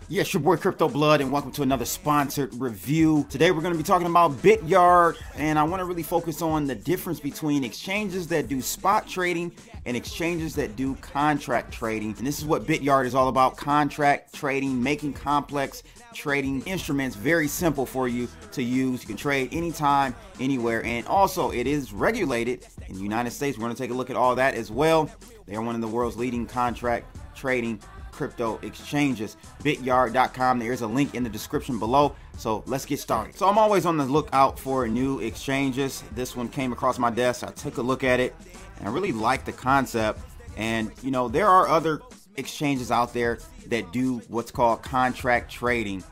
Yes, your boy Crypto Blood, and welcome to another sponsored review. Today we're going to be talking about Bityard, and I want to really focus on the difference between exchanges that do spot trading and exchanges that do contract trading. And this is what Bityard is all about: contract trading, making complex trading instruments very simple for you to use. You can trade anytime, anywhere, and also it is regulated in the United States. We're going to take a look at all that as well. They are one of the world's leading contract trading crypto exchanges. Bityard.com. There is a link in the description below. So let's get started. So I'm always on the lookout for new exchanges. This one came across my desk. I took a look at it and I really like the concept. And you know, there are other exchanges out there that do what's called contract trading,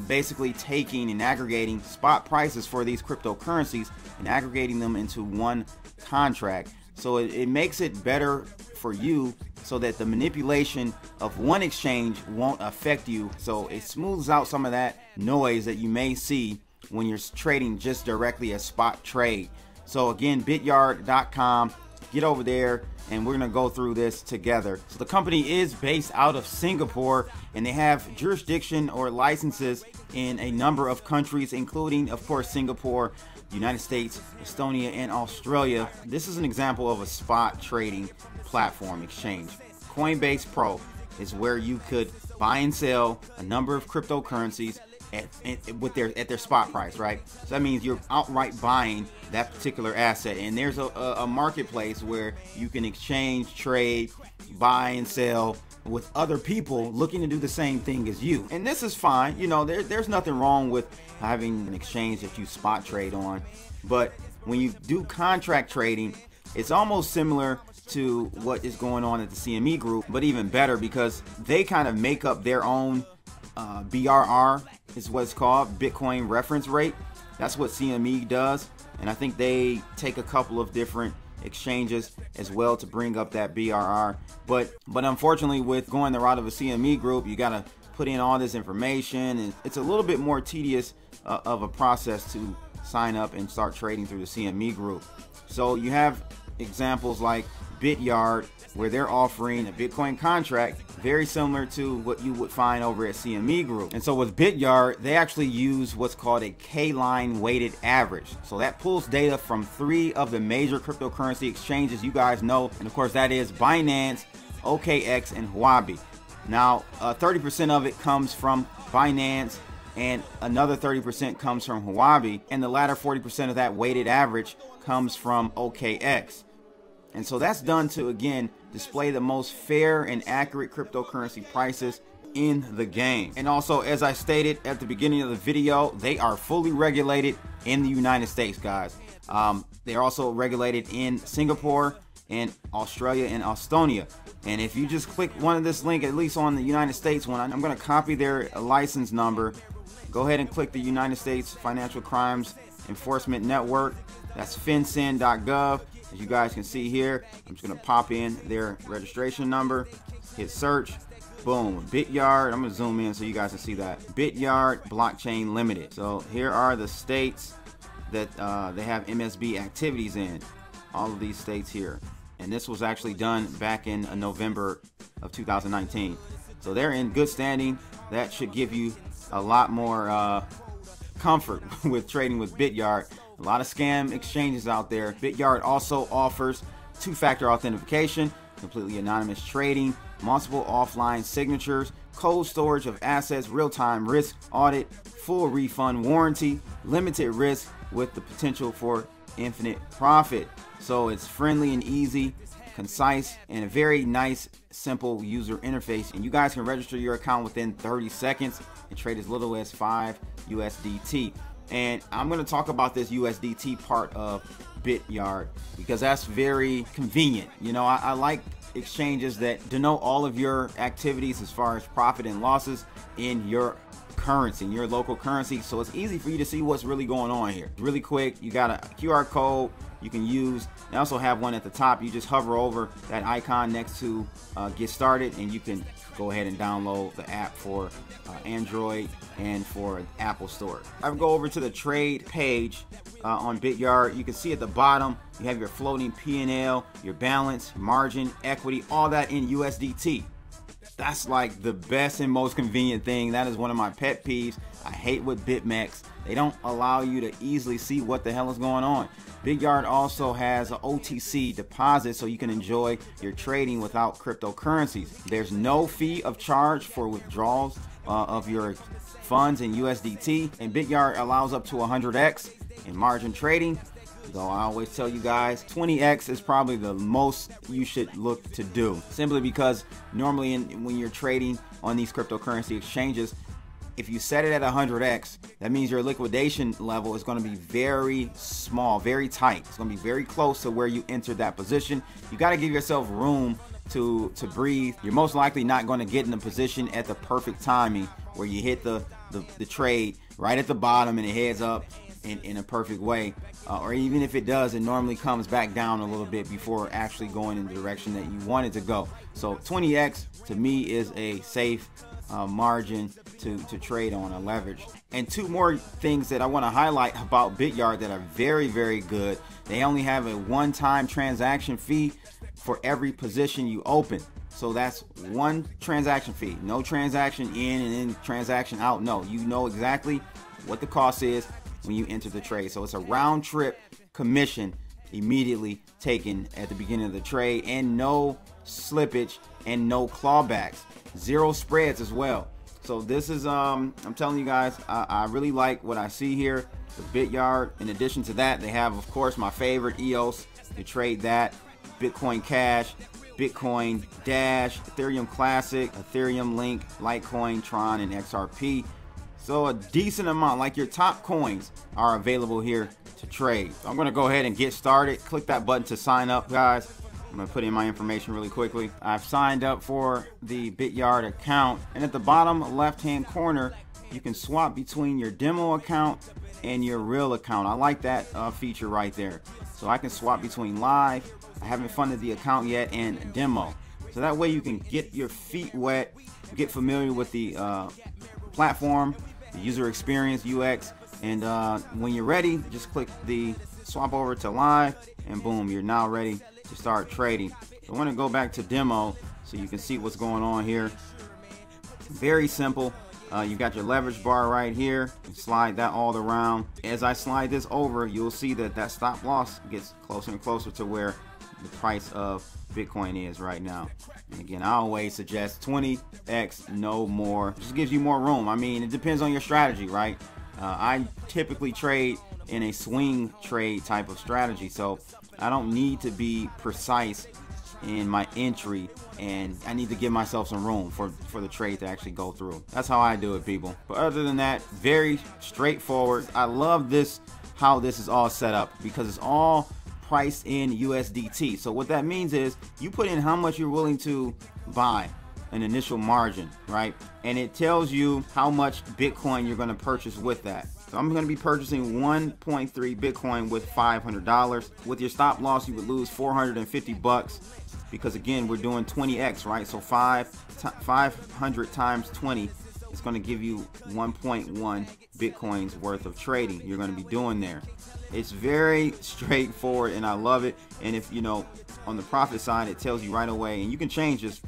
basically taking and aggregating spot prices for these cryptocurrencies and aggregating them into one contract. So it makes it better for you so that the manipulation of one exchange won't affect you. So it smooths out some of that noise that you may see when you're trading just directly a spot trade. So again, Bityard.com, get over there and we're gonna go through this together. So the company is based out of Singapore and they have jurisdiction or licenses in a number of countries, including of course Singapore, United States, Estonia, and Australia. This is an example of a spot trading platform exchange. Coinbase Pro is where you could buy and sell a number of cryptocurrencies at their spot price, right? So that means you're outright buying that particular asset, and there's a marketplace where you can exchange, trade, buy and sell with other people looking to do the same thing as you. And this is fine. You know, there's nothing wrong with having an exchange that you spot trade on, but when you do contract trading, it's almost similar to what is going on at the CME group, but even better because they kind of make up their own BRR is what it's called, Bitcoin reference rate. That's what CME does, and I think they take a couple of different exchanges as well to bring up that BRR. But unfortunately, with going the route of a CME group, you gotta put in all this information, and it's a little bit more tedious of a process to sign up and start trading through the CME group. So you have examples like Bityard, where they're offering a Bitcoin contract very similar to what you would find over at CME Group. And so with Bityard, they actually use what's called a K-line weighted average. So that pulls data from 3 of the major cryptocurrency exchanges you guys know. And of course, that is Binance, OKX, and Huobi. Now, 30% of it comes from Binance, and another 30% comes from Huobi, and the latter 40% of that weighted average comes from OKX. And so that's done to, again, display the most fair and accurate cryptocurrency prices in the game. And also, as I stated at the beginning of the video, they are fully regulated in the United States, guys. They're also regulated in Singapore and Australia and Estonia. And if you just click one of this link, at least on the United States one, I'm going to copy their license number. Go ahead and click the United States Financial Crimes Enforcement Network. That's fincen.gov. As you guys can see here, I'm just going to pop in their registration number, hit search, boom, Bityard. I'm going to zoom in so you guys can see that. Bityard Blockchain Limited. So here are the states that they have MSB activities in. All of these states here. And this was actually done back in November of 2019. So they're in good standing. That should give you a lot more comfort with trading with Bityard. A lot of scam exchanges out there. Bityard also offers 2-factor authentication, completely anonymous trading, multiple offline signatures, cold storage of assets, real-time risk audit, full refund warranty, limited risk with the potential for infinite profit. So it's friendly and easy, concise, and a very nice, simple user interface. And you guys can register your account within 30 seconds and trade as little as 5 USDT. And I'm going to talk about this USDT part of Bityard because that's very convenient. You know, I like exchanges that denote all of your activities as far as profit and losses in your currency, in your local currency. So it's easy for you to see what's really going on here. Really quick, you got a QR code you can use. They also have one at the top. You just hover over that icon next to get started, and you can go ahead and download the app for Android and for Apple Store. I would go over to the trade page on Bityard. You can see at the bottom you have your floating P&L, your balance, margin, equity, all that in USDT. That's like the best and most convenient thing. That is one of my pet peeves. I hate with BitMEX. They don't allow you to easily see what the hell is going on. Bityard also has an OTC deposit so you can enjoy your trading without cryptocurrencies. There's no fee of charge for withdrawals of your funds in USDT, and Bityard allows up to 100x in margin trading. Though I always tell you guys, 20x is probably the most you should look to do, simply because normally when you're trading on these cryptocurrency exchanges, if you set it at 100x, that means your liquidation level is going to be very small, very tight. It's going to be very close to where you entered that position. You got to give yourself room to breathe. You're most likely not going to get in a position at the perfect timing where you hit the trade right at the bottom and it heads up in a perfect way, or even if it does, it normally comes back down a little bit before actually going in the direction that you want it to go. So 20x to me is a safe margin to trade on, a leverage. And two more things that I want to highlight about Bityard that are very, very good. They only have a one-time transaction fee for every position you open. So that's one transaction fee, no transaction in and then transaction out. No, you know exactly what the cost is when you enter the trade. So it's a round trip commission immediately taken at the beginning of the trade, and no slippage and no clawbacks, zero spreads as well. So this is I'm telling you guys, I really like what I see here, the Bityard. In addition to that, they have, of course, my favorite EOS. You trade that, Bitcoin Cash, Bitcoin Dash, Ethereum Classic, Ethereum Link, Litecoin, Tron, and XRP. So a decent amount, like your top coins, are available here to trade. So I'm going to go ahead and get started. Click that button to sign up, guys. I'm going to put in my information really quickly. I've signed up for the Bityard account, and at the bottom left-hand corner, you can swap between your demo account and your real account. I like that feature right there. So I can swap between live, I haven't funded the account yet, and demo. So that way you can get your feet wet, get familiar with the platform, the user experience, UX, and when you're ready, just click the swap over to live, and boom, you're now ready to start trading. So I want to go back to demo so you can see what's going on here. Very simple. You got your leverage bar right here. You slide that all around. As I slide this over, you'll see that that stop loss gets closer and closer to where the price of Bitcoin is right now. And again, I always suggest 20x, no more. Just gives you more room. I mean, it depends on your strategy, right? I typically trade in a swing trade type of strategy, so I don't need to be precise in my entry, and I need to give myself some room for the trade to actually go through. That's how I do it, people. But other than that, very straightforward. I love this, how this is all set up, because it's all priced in USDT. So what that means is you put in how much you're willing to buy, an initial margin, right? And it tells you how much Bitcoin you're going to purchase with that. So I'm going to be purchasing 1.3 Bitcoin with $500. With your stop loss, you would lose 450 bucks, because again, we're doing 20x, right? So 500 times 20 is going to give you 1.1 Bitcoins worth of trading you're going to be doing there. It's very straightforward, and I love it. And if you know, on the profit side, it tells you right away, and you can change this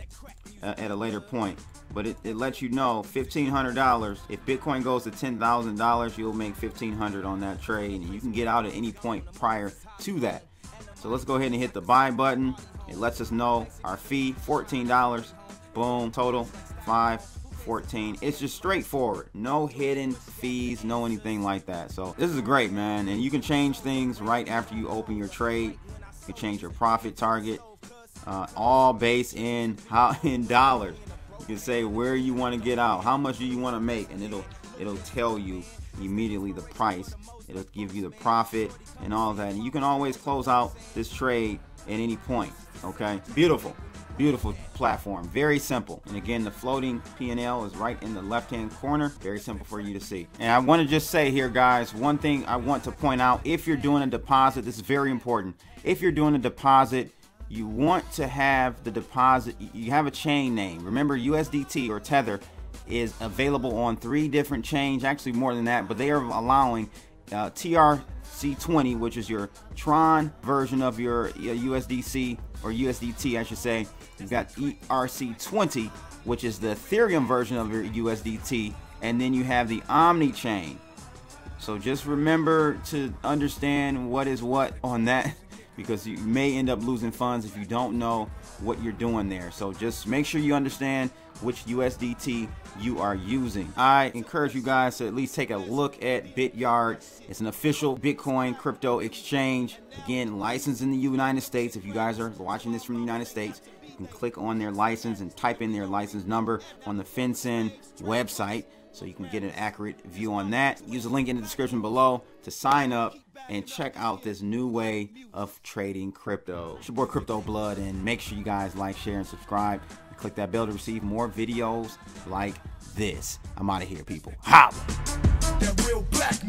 at a later point, but it lets you know $1,500. If Bitcoin goes to $10,000, you'll make $1,500 on that trade, and you can get out at any point prior to that. So let's go ahead and hit the buy button. It lets us know our fee, $14. Boom, total $514. It's just straightforward, no hidden fees, no anything like that. So this is great, man. And you can change things right after you open your trade. You can change your profit target, all based in dollars. You can say where you want to get out, how much do you want to make, and it'll tell you immediately the price. It'll give you the profit and all that, and you can always close out this trade at any point. Okay, beautiful platform, very simple. And again, the floating P&L is right in the left hand corner, very simple for you to see. And I want to just say here, guys, one thing I want to point out: if you're doing a deposit, this is very important. If you're doing a deposit, you want to have the deposit, you have a chain name. Remember, USDT or Tether is available on 3 different chains, actually more than that, but they are allowing TRC ERC20, which is your Tron version of your USDC, or USDT, I should say. You've got ERC20, which is the Ethereum version of your USDT, and then you have the Omni chain. So just remember to understand what is what on that, because you may end up losing funds if you don't know what you're doing there. So just make sure you understand which USDT you are using. I encourage you guys to at least take a look at Bityard. It's an official Bitcoin crypto exchange. Again, licensed in the United States. If you guys are watching this from the United States, you can click on their license and type in their license number on the FinCEN website, so you can get an accurate view on that. Use the link in the description below to sign up and check out this new way of trading crypto. It's your boy Crypto Blood, and make sure you guys like, share, and subscribe. And click that bell to receive more videos like this. I'm out of here, people. Holla! That real black